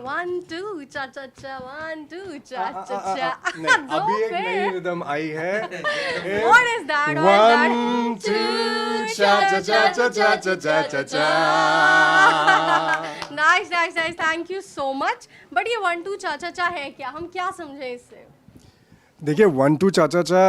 1 2 चा चा चा 1 2 चा चा चा नहीं, अभी एक नई रिदम आई है What is that? One two चा चा चा चा चा चा चा चा चा nice nice nice, thank you so much. But ये 1 2 चा चा चा है क्या, हम क्या समझे इससे? देखिए 1 2 चाचा चा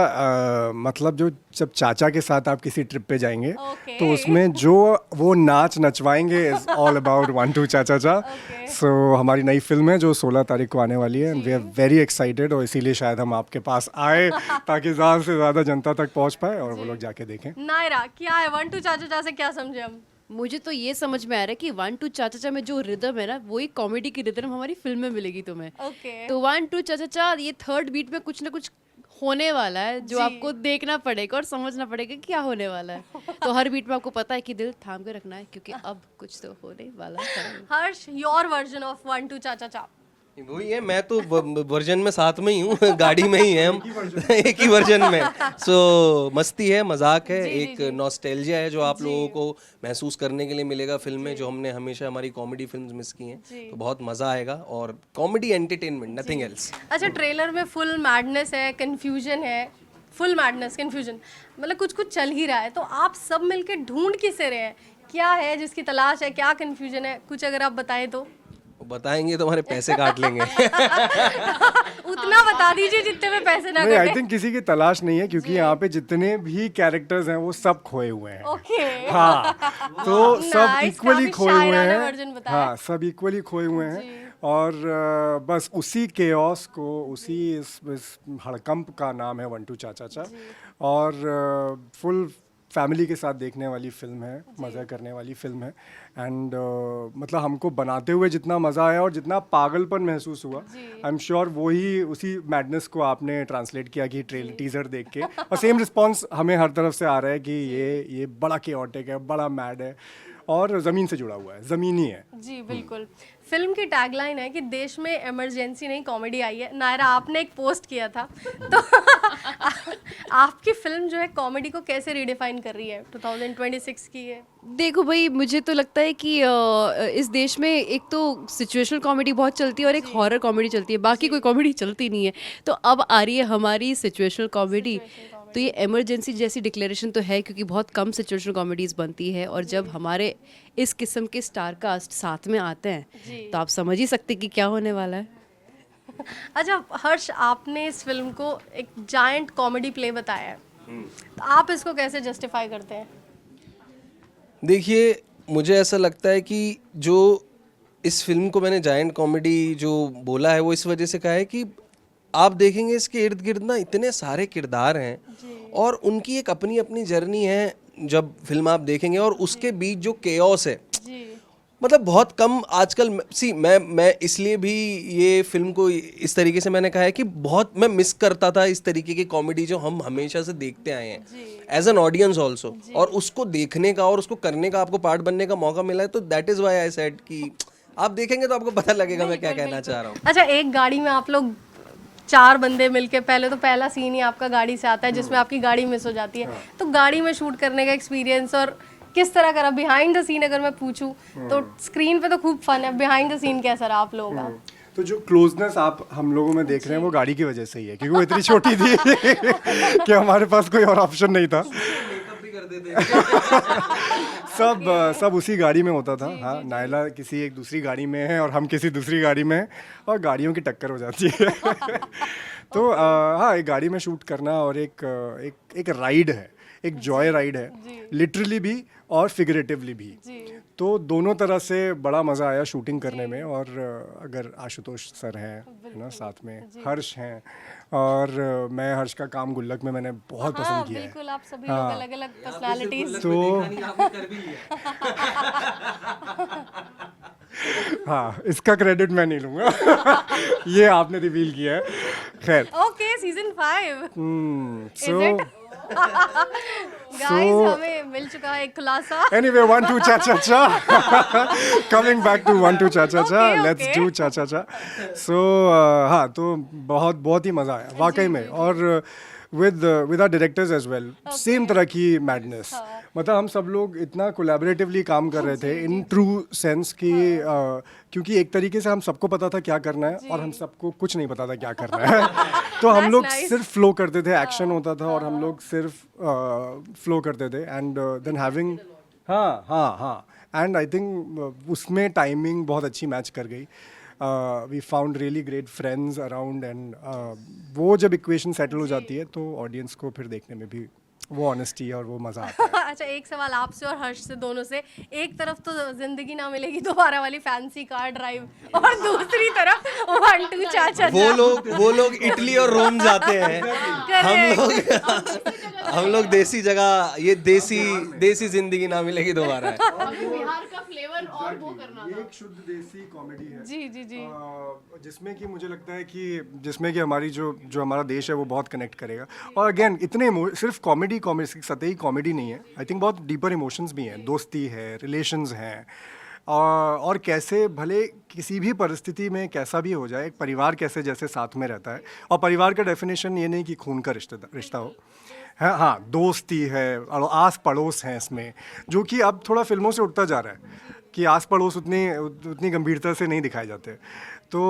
मतलब जो जब चाचा के साथ आप किसी ट्रिप पे जाएंगे Okay. तो उसमें जो वो नाच नचवाएंगे इज ऑल अबाउट 1 2 चाचा चा। Okay. सो हमारी नई फिल्म है जो 16 तारीख को आने वाली है and we are very excited और इसीलिए शायद हम आपके पास आए ताकि ज़्यादा से ज़्यादा जनता तक पहुंच पाए और वो लोग जाके देखें। नायरा क्या है 1 2 चा चा चा से क्या समझे हम? मुझे तो ये समझ में आ रहा है कि 1 2 चा चा चा में जो रिदम है ना वही कॉमेडी की रिदम हमारी फिल्म में मिलेगी तुम्हें। ओके तो 1 2 चा चा चा ये थर्ड बीट में कुछ ना कुछ होने वाला है जो आपको देखना पड़ेगा और समझना पड़ेगा कि क्या होने वाला है। तो हर बीट में आपको पता है कि दिल थाम के रखना है क्योंकि अब कुछ तो होने वाला है। हर्ष, योर वर्जन ऑफ 1 2 चा चा चा। वही है, मैं तो वर्जन में साथ में ही हूँ गाड़ी में ही है हम एक ही वर्जन में। सो मस्ती है, मजाक है, एक नॉस्टैल्जिया है जो आप लोगों को महसूस करने के लिए मिलेगा फिल्म में, जो हमने हमेशा हमारी कॉमेडी फिल्म्स मिस की हैं। तो बहुत मजा आएगा और कॉमेडी एंटरटेनमेंट, नथिंग एल्स। अच्छा, ट्रेलर में फुल मैडनेस है, कंफ्यूजन है, फुल मैडनेस कंफ्यूजन, मतलब कुछ कुछ चल ही रहा है। तो आप सब मिलके ढूंढ किसे रहे हैं, क्या है जिसकी तलाश है, क्या कंफ्यूजन है, कुछ अगर आप बताएं तो। बताएंगे तो हमारे पैसे काट लेंगे। उतना बता दीजिए जितने में पैसे ना नहीं, आई कटे। थिंक किसी की तलाश नहीं है क्योंकि यहाँ पे जितने भी कैरेक्टर्स हैं वो सब खोए हुए हैं। ओके हाँ, तो सब Nice, इक्वली काफी खोए हुए शायराना version हैं। बताया। हाँ, सब इक्वली खोए हुए हैं और बस उसी केओस को, उसी इस हड़कंप का नाम है 1 2 चाचा चा और फुल फैमिली के साथ देखने वाली फिल्म है, मज़ा करने वाली फिल्म है एंड मतलब हमको बनाते हुए जितना मज़ा आया और जितना पागलपन महसूस हुआ, आई एम श्योर वही उसी मैडनेस को आपने ट्रांसलेट किया कि टीजर देख के, और सेम रिस्पॉन्स हमें हर तरफ से आ रहा है कि ये बड़ा केओटिक है, बड़ा मैड है और ज़मीन से जुड़ा हुआ है, ज़मीनी है। जी बिल्कुल। फिल्म की टैगलाइन है कि देश में इमरजेंसी नहीं कॉमेडी आई है। नायरा, आपने एक पोस्ट किया था तो आपकी फिल्म जो है कॉमेडी को कैसे रिडिफाइन कर रही है 2026 की है? देखो भाई, मुझे तो लगता है कि इस देश में एक तो सिचुएशनल कॉमेडी बहुत चलती है और एक हॉरर कॉमेडी चलती है, बाकी कोई कॉमेडी चलती नहीं है। तो अब आ रही है हमारी सिचुएशनल कॉमेडी। तो ये इमरजेंसी जैसी डिक्लेरेशन तो है क्योंकि बहुत कम सिचुएशनल कॉमेडीज़ बनती है और जब हमारे इस किस्म के स्टार कास्ट साथ में आते हैं तो आप समझ ही सकते कि क्या होने वाला है। अच्छा हर्ष, आपने इस फिल्म को एक जायंट कॉमेडी प्ले बताया है, तो आप इसको कैसे जस्टिफाई करते हैं? देखिए, मुझे ऐसा लगता है कि जो इस फिल्म को मैंने जायंट कॉमेडी जो बोला है वो इस वजह से कहा है कि आप देखेंगे इसके इर्द गिर्द ना इतने सारे किरदार हैं और उनकी एक अपनी अपनी जर्नी है जब फिल्म आप देखेंगे, और उसके बीच जो केओस है मतलब बहुत कम आजकल मैं इसलिए भी ये फिल्म को इस तरीके से मैंने कहा है कि बहुत मैं मिस करता था इस तरीके की कॉमेडी जो हम हमेशा से देखते आए हैं एज एन ऑडियंस ऑल्सो, और उसको देखने का और उसको करने का आपको पार्ट बनने का मौका मिला है। तो that is why I said कि आप देखेंगे तो आपको पता लगेगा मैं क्या कहना चाह रहा हूँ। अच्छा, एक गाड़ी में आप लोग 4 बंदे मिलके, पहले तो पहला सीन ही आपका गाड़ी से आता है जिसमें आपकी गाड़ी मिस हो जाती है, तो गाड़ी में शूट करने का एक्सपीरियंस और किस तरह का रहा बिहाइंड द सीन अगर मैं पूछूं तो? स्क्रीन पे तो खूब फन है, बिहाइंड द सीन कैसा रहा आप लोगों का? तो जो क्लोजनेस आप हम लोगों में देख रहे हैं वो गाड़ी की वजह से ही है क्योंकि वो इतनी छोटी थी कि हमारे पास कोई और ऑप्शन नहीं था। सब उसी गाड़ी में होता था। हाँ, नायला किसी एक दूसरी गाड़ी में है और हम किसी दूसरी गाड़ी में हैं और गाड़ियों की टक्कर हो जाती है। तो हाँ, एक गाड़ी में शूट करना और एक राइड है, एक जॉय राइड है, लिटरली भी और फिगरेटिवली भी। तो दोनों तरह से बड़ा मज़ा आया शूटिंग करने में। और अगर आशुतोष सर हैं ना साथ में, हर्ष हैं, और मैं हर्ष का काम गुल्लक में मैंने बहुत पसंद किया है। बिल्कुल, आप सभी लोग अलग अलग पर्सनालिटीज। तो हाँ, इसका क्रेडिट मैं नहीं लूँगा ये आपने रिवील किया है। खैर, ओके, सीजन 5 सो गाइस, हमें मिल चुका है एक खुलासा। Anyway, 1 2 cha cha cha. Coming back to 1 2 cha cha cha. Okay, Let's okay. do cha cha cha. So हाँ, तो बहुत ही मज़ा आया वाकई में। और with our directors as well, same तरह की मैडनेस। मतलब हम सब लोग इतना कोलैबोरेटिवली काम कर रहे थे इन ट्रू सेंस कि क्योंकि एक तरीके से हम सबको पता था क्या करना है और हम सबको कुछ नहीं पता था क्या करना है। तो हम लोग nice. सिर्फ फ्लो करते थे, एक्शन होता था और हम लोग सिर्फ फ्लो करते थे एंड देन हैविंग हाँ एंड आई थिंक उसमें टाइमिंग बहुत अच्छी मैच कर गई। We found really great friends around and वो जब इक्वेशन सेटल हो जाती है तो ऑडियंस को फिर देखने में भी वो ऑनेस्टी और वो मज़ा आता है। अच्छा, एक सवाल आपसे और हर्ष से, दोनों से। एक तरफ तो जिंदगी ना मिलेगी दोबारा वाली फैंसी कार ड्राइव और दूसरी तरफ 1-2 चाचा। वो लोग इटली और रोम जाते हैं, हम लोग देसी जगह, ये देसी जिंदगी ना मिलेगी दोबारा है। बिहार का फ्लेवर और वो करना ये एक शुद्ध देसी कॉमेडी है जी जी जी। जिसमें कि मुझे लगता है कि जिसमें कि हमारी जो हमारा देश है वो बहुत कनेक्ट करेगा। और अगेन इतने सिर्फ कॉमेडी सतही कॉमेडी नहीं है, आई थिंक बहुत डीपर इमोशंस भी हैं, दोस्ती है, रिलेशंस हैं, और कैसे भले किसी भी परिस्थिति में कैसा भी हो जाए, एक परिवार कैसे जैसे साथ में रहता है। और परिवार का डेफिनेशन ये नहीं कि खून का रिश्ता हो, हाँ दोस्ती है और आस पड़ोस हैं इसमें, जो कि अब थोड़ा फिल्मों से उठता जा रहा है कि आस पड़ोस उतनी गंभीरता से नहीं दिखाए जाते। तो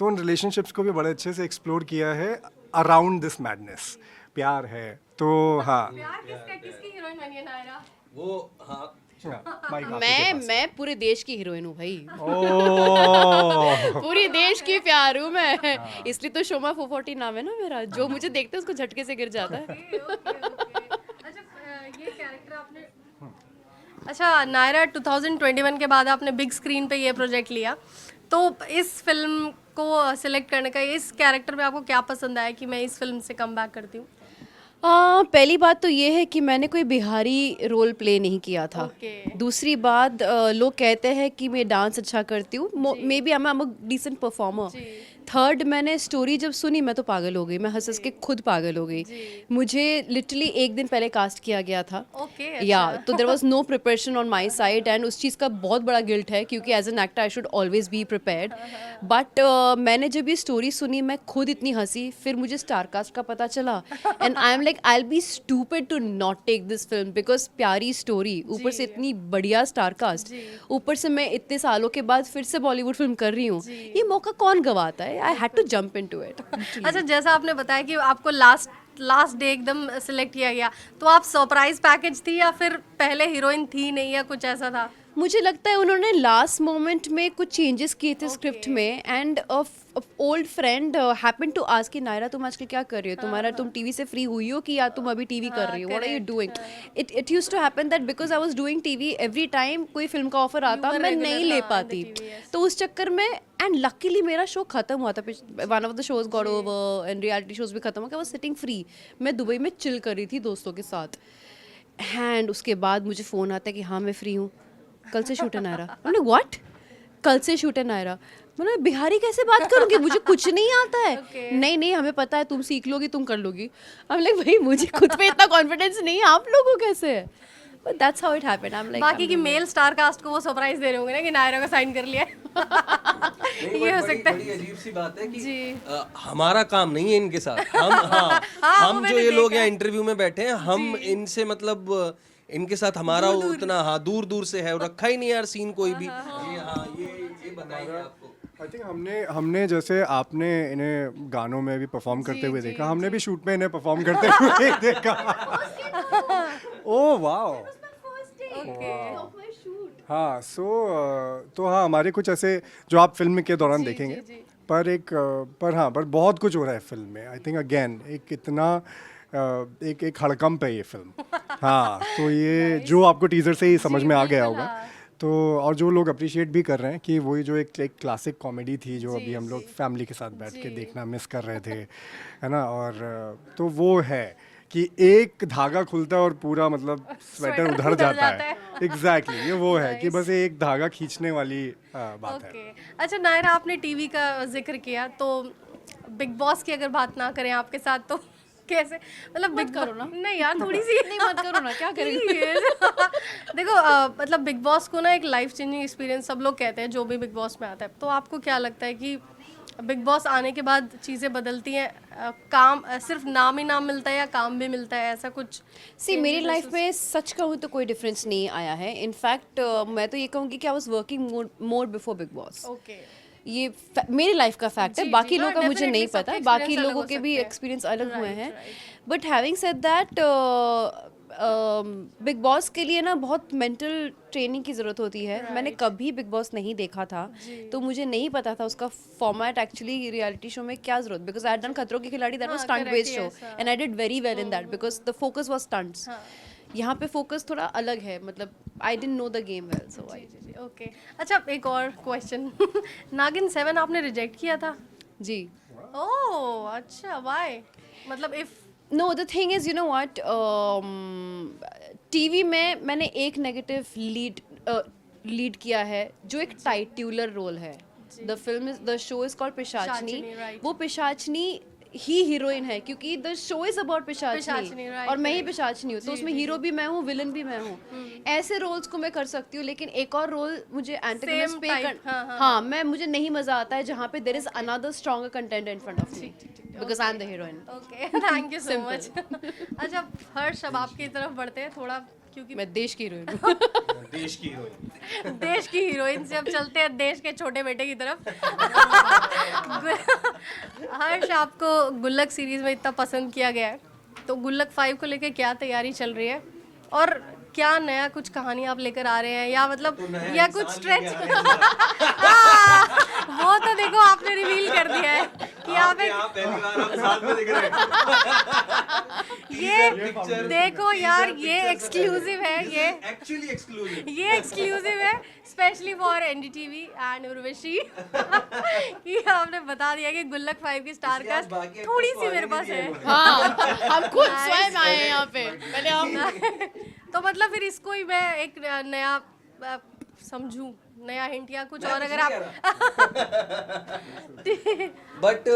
उन रिलेशनशिप्स को भी बड़े अच्छे से एक्सप्लोर किया है अराउंड दिस मैडनेस। प्यार है तो हाँ, प्यार किसकी हीरोइन बनी है नायरा? वो हाँ, माइक आपके पास। मैं पूरे देश की हीरोइन हूँ भाई। ओह, पूरी देश की प्यार हूँ मैं, इसलिए तो शोमा 440 नाम है ना मेरा। जो मुझे देखते हैं उसको झटके से गिर जाता है। अच्छा, ये कैरेक्टर आपने, अच्छा नायरा 2021 के बाद आपने बिग स्क्रीन पे ये प्रोजेक्ट लिया, तो इस फिल्म को सिलेक्ट करने का, इस कैरेक्टर में आपको क्या पसंद आया कि मैं इस फिल्म से कम बैक करती हूँ? पहली बात तो ये है कि मैंने कोई बिहारी रोल प्ले नहीं किया था। Okay. दूसरी बात, लोग कहते हैं कि मैं डांस अच्छा करती हूँ, maybe I am a decent performer. Third, मैंने स्टोरी जब सुनी मैं तो पागल हो गई, मैं हंस हंस के खुद पागल हो गई। मुझे लिटरली एक दिन पहले कास्ट किया गया था। Okay, या तो there was no preparation on my side and उस चीज़ का बहुत बड़ा गिल्ट है क्योंकि as an actor I should always be prepared. But मैंने जब ये स्टोरी सुनी मैं खुद इतनी हंसी, फिर मुझे स्टार कास्ट का पता चला and I am like I will be stupid to not take this film because प्यारी स्टोरी, ऊपर से इतनी बढ़िया स्टार कास्ट, ऊपर से मैं इतने सालों के बाद फिर से बॉलीवुड फिल्म कर रही हूँ, ये मौका कौन गवाता है। I had to jump into it. अच्छा, जैसा आपने बताया कि आपको लास्ट डे एकदम सिलेक्ट किया गया, तो आप सरप्राइज पैकेज थी या फिर पहले हीरोइन थी नहीं या कुछ ऐसा था? मुझे लगता है उन्होंने लास्ट मोमेंट में कुछ चेंजेस किए थे स्क्रिप्ट में and old friend happened to ask कि नायरा तुम आजकल क्या कर रही हो, तुम टीवी से फ्री हुई हो कि या तुम अभी टीवी कर रही हो, what are you doing. It used to happen that because I was doing TV every time कोई फिल्म का ऑफर आता मैं नहीं ले पाती, तो उस चक्कर में एंड लकीली मेरा शो खत्म हुआ था, one of the shows got over and reality shows भी खत्म हो गया, आई वाज सिटिंग फ्री, मैं दुबई में चिल कर रही थी दोस्तों के साथ एंड उसके बाद मुझे फ़ोन आता है कि हाँ मैं फ्री हूँ, कल से शूट है नायरा। मैंने व्हाट, कल से शूट है नायरा? मैंने बिहारी कैसे बात करूँगी, मुझे कुछ नहीं आता है। नहीं हमें पता है तुम सीख लोगी, तुम कर लोगी। आई एम लाइक भाई मुझे खुद पे इतना कॉन्फिडेंस नहीं है, आप लोगों को कैसे है? But that's how it happened. I am like बाकी की मेल स्टार कास्ट को वो सरप्राइज दे रहे होंगे ना कि नायरा का साइन कर लिया ये हो सकता है। बड़ी अजीब सी बात है कि हमारा काम नहीं है इनके साथ। हम जो ये लोग यहाँ इंटरव्यू में बैठे हैं, हम इनसे मतलब इनके साथ हमारा उतना दूर से है, रखा ही नहीं यार सीन कोई भी। ये बताइए आपको। आई थिंक हमने जैसे आपने इन्हें गानों में भी परफॉर्म करते हुए देखा, हमने भी शूट में इन्हें परफॉर्म करते हुए देखा। ओह वाओ, हाँ तो हाँ हमारे कुछ ऐसे जो आप फिल्म के दौरान देखेंगे, पर बहुत कुछ हो रहा है फिल्म में। आई थिंक अगेन एक इतना एक हड़कंप है ये फिल्म। हाँ तो ये जो आपको टीजर से ही समझ में आ गया होगा, तो और जो लोग अप्रिशिएट भी कर रहे हैं कि वही जो एक क्लासिक कॉमेडी थी जो अभी हम लोग फैमिली के साथ बैठ के देखना मिस कर रहे थे, है ना। और तो वो है कि एक धागा खुलता है और पूरा मतलब स्वेटर उधर जाता है। एग्जैक्टली ये वो है कि बस एक धागा खींचने वाली बात है। अच्छा नायरा, आपने टीवी का जिक्र किया, तो बिग बॉस की अगर बात ना करें आपके साथ तो कैसे, मतलब बिग करो ना। नहीं यार थोड़ी सी नहीं मत करो ना, क्या करेंगे। देखो मतलब बिग बॉस को ना एक लाइफ चेंजिंग एक्सपीरियंस सब लोग कहते हैं जो भी बिग बॉस में आता है, तो आपको क्या लगता है कि बिग बॉस आने के बाद चीज़ें बदलती हैं, काम सिर्फ नाम ही नाम मिलता है या काम भी मिलता है, ऐसा कुछ? सी मेरी लाइफ में सच कहूँ तो कोई डिफरेंस नहीं आया है. इनफैक्ट मैं तो ये कहूँगी कि I was working more before big boss. Okay, ये मेरी लाइफ का फैक्ट है. जी, बाकी जी, लोगों का हाँ, मुझे नहीं definitely पता, सबके बाकी experience अलग लोगों हो के भी सकते हैं. एक्सपीरियंस अलग हुए हैं. right. But having said that big boss के लिए ना बहुत मेंटल ट्रेनिंग की ज़रूरत होती है. मैंने कभी बिग बॉस नहीं देखा था, तो मुझे नहीं पता था उसका फॉर्मेट एक्चुअली रियलिटी शो में क्या ज़रूरत. बिकॉज आई डन खतरों के खिलाड़ी, that was stunt correct, based show yes, and I did very well in that because the focus was stunts. यहाँ पे फोकस थोड़ा अलग है, मतलब I didn't know the game well, so I. Okay. अच्छा, एक और क्वेश्चन. नागिन 7 आपने रिजेक्ट किया था? जी. ओह अच्छा, व्हाई? मतलब if No, the thing is, you know what? TV में मैंने एक नेगेटिव लीड किया है जो एक टाइट्यूलर रोल है. The show is called Pishachini. Pishachini, right. वो पिशाचनी ही हीरोइन है क्योंकि the show is about Pishachini, Pishachini right, और मैं ही right. पिशाचनी हूँ. तो उसमें हीरो भी मैं हूँ, विलन भी मैं हूँ. ऐसे रोल्स को मैं कर सकती हूँ, लेकिन एक और रोल मुझे एंटेगोनिस्ट Same पे type, कर. हाँ. हाँ, मैं मुझे नहीं मजा आता है जहाँ पे there is another stronger content in front of me because I am the heroine. Okay, thank you so much. अच्छा हर्ष, अब आपकी तरफ बढ़ते हैं थोड़ा, क्योंकि मैं देश की हीरोइन हूँ. देश की हीरोइन. देश की हीरोइन से अब चलते हैं देश के छोटे बेटे की तरफ. हर्ष, आपको गुल्लक सीरीज में इतना पसंद किया गया है, तो गुल्लक 5 को लेके क्या तैयारी चल रही है, और क्या नया कुछ कहानी आप लेकर आ रहे हैं, या मतलब या कुछ स्ट्रेच? वो तो देखो आपने रिवील कर दिया है कि आप एक पहली बार हम साथ में दिख रहे हैं. ये देखो यार, ये एक्सक्लूसिव है, एक्चुअली एक्सक्लूसिव. ये एक्सक्लूसिव है specially for NDTV and Urvashi. कि आपने बता दिया कि गुल्लक 5 की स्टार कास्ट बाकी थोड़ी actors सी को मेरे आने पास नहीं है. दिए हाँ, हम खुद स्वयं आए हैं यहाँ पे. पहले हम तो मतलब फिर इसको ही मैं एक नया समझूं, नया हिंट या कुछ और, अगर आप बट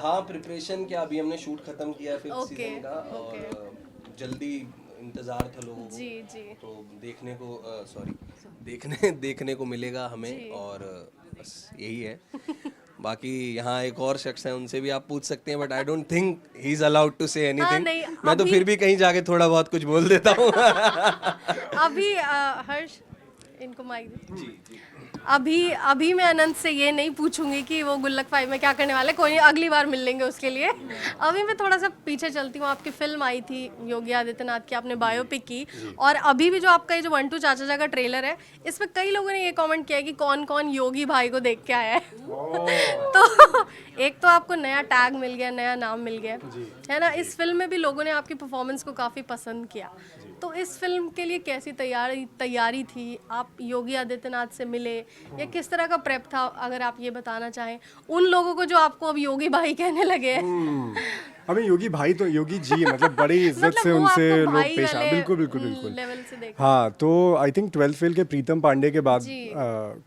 हाँ, प्रिपरेशन क्या, अभी हमने शूट खत्म किया फिर Okay, सीजन का, और जल्दी इंतजार था लोगों को. जी जी तो देखने को देखने को मिलेगा हमें, और बस यही है. बाकी यहाँ एक और शख्स है, उनसे भी आप पूछ सकते हैं, but I don't think he is allowed to say anything. नहीं, मैं तो फिर भी कहीं जाके थोड़ा बहुत कुछ बोल देता हूँ. अभी हर्ष, इनको माइक दे. अभी मैं अनंत से ये नहीं पूछूंगी कि वो गुल्लक 5 में क्या करने वाले, कोई नहीं, अगली बार मिल लेंगे उसके लिए. अभी मैं थोड़ा सा पीछे चलती हूँ. आपकी फिल्म आई थी योगी आदित्यनाथ की, आपने बायोपिक की, और अभी भी जो आपका ये जो 1-2 चाचा का ट्रेलर है, इसमें कई लोगों ने ये कमेंट किया है कि कौन कौन योगी भाई को देख के आया है. तो एक तो आपको नया टैग मिल गया, नया नाम मिल गया, है ना. इस फिल्म में भी लोगों ने आपकी परफॉर्मेंस को काफ़ी पसंद किया. तो इस फिल्म के लिए कैसी तैयारी थी? आप योगी आदित्यनाथ से मिले, या किस तरह का प्रेप था, अगर आप ये बताना चाहें उन लोगों को जो आपको अब योगी भाई कहने लगे हैं? हमें योगी भाई तो योगी जी, मतलब बड़ी इज्जत मतलब से वो उनसे आपको लोग भाई पेश आए. वाले बिल्कुल बिल्कुल बिल्कुल. लेवल से देखा. हाँ, तो आई थिंक 12th फेल के प्रीतम पांडे के बाद जी.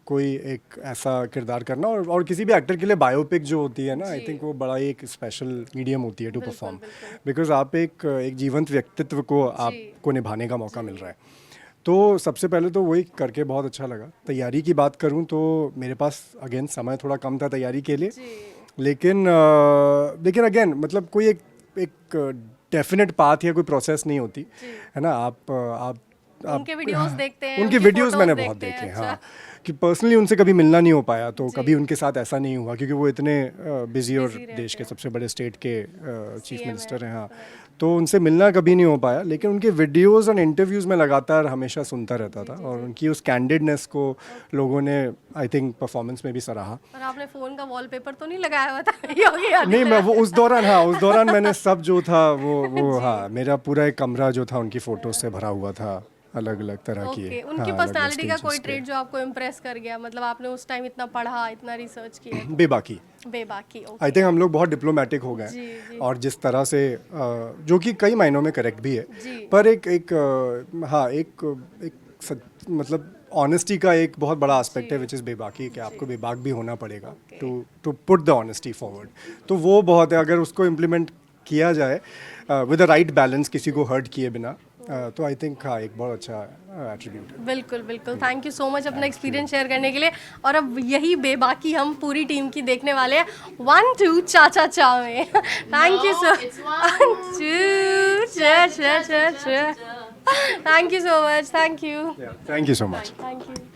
कोई एक ऐसा किरदार करना, और किसी भी एक्टर के लिए बायोपिक जो होती है ना, आई थिंक वो बड़ा एक स्पेशल मीडियम होती है टू परफॉर्म, बिकॉज आप एक जीवंत व्यक्तित्व को आपको निभाने का मौका मिल रहा है. तो सबसे पहले तो वही करके बहुत अच्छा लगा. तैयारी की बात करूँ तो मेरे पास अगेन समय थोड़ा कम था तैयारी के लिए, लेकिन अगेन मतलब कोई एक डेफिनेट पाथ या कोई प्रोसेस नहीं होती है ना. आप उनके वीडियोस देखते हैं, उनके उनकी वीडियोस photos मैंने देखते बहुत देखे हैं. हैं. हाँ, अच्छा. कि पर्सनली उनसे कभी मिलना नहीं हो पाया, तो कभी उनके साथ ऐसा नहीं हुआ, क्योंकि वो इतने बिजी और देश के सबसे बड़े स्टेट के चीफ मिनिस्टर हैं. हाँ, तो उनसे मिलना कभी नहीं हो पाया, लेकिन उनके वीडियोस और इंटरव्यूज़ में लगातार हमेशा सुनता रहता था, और उनकी उस कैंडिडनेस को लोगों ने आई थिंक परफॉर्मेंस में भी सराहा. और आपने फोन का वॉलपेपर तो नहीं लगाया हुआ था योगी आदित्यनाथ? नहीं, मैं वो उस दौरान मैंने सब जो था वो हाँ, मेरा पूरा एक कमरा जो था उनकी फोटोज से भरा हुआ था, अलग अलग तरह की. ओके. हाँ, उनकी अलग-अलग पर्सनालिटी का कोई stages के. ट्रेट जो आपको इम्प्रेस कर गया, मतलब आपने उस टाइम इतना पढ़ा, इतना रिसर्च किया? बेबाकी. बेबाकी. ओके. आई थिंक हम लोग बहुत डिप्लोमेटिक हो गए, जी. और जिस तरह से जो कि कई मायनों में करेक्ट भी है, जी. पर मतलब ऑनेस्टी का एक बहुत बड़ा एस्पेक्ट है, विच इज़ बेबाकी, कि आपको बेबाक भी होना पड़ेगा to put the honesty forward. तो वो बहुत है, अगर उसको इम्प्लीमेंट किया जाए विद द राइट बैलेंस, किसी को हर्ट किए बिना, तो आई थिंक हाँ एक बहुत अच्छा एट्रीब्यूट है। बिल्कुल बिल्कुल, थैंक यू सो मच अपना एक्सपीरियंस शेयर करने के लिए। और अब यही बेबाकी हम पूरी टीम की देखने वाले हैं 1 2 चा चा चा में। थैंक यू सो 1 2 चा चा चा चा। Thank you so much, thank you thank you so much. Thank you.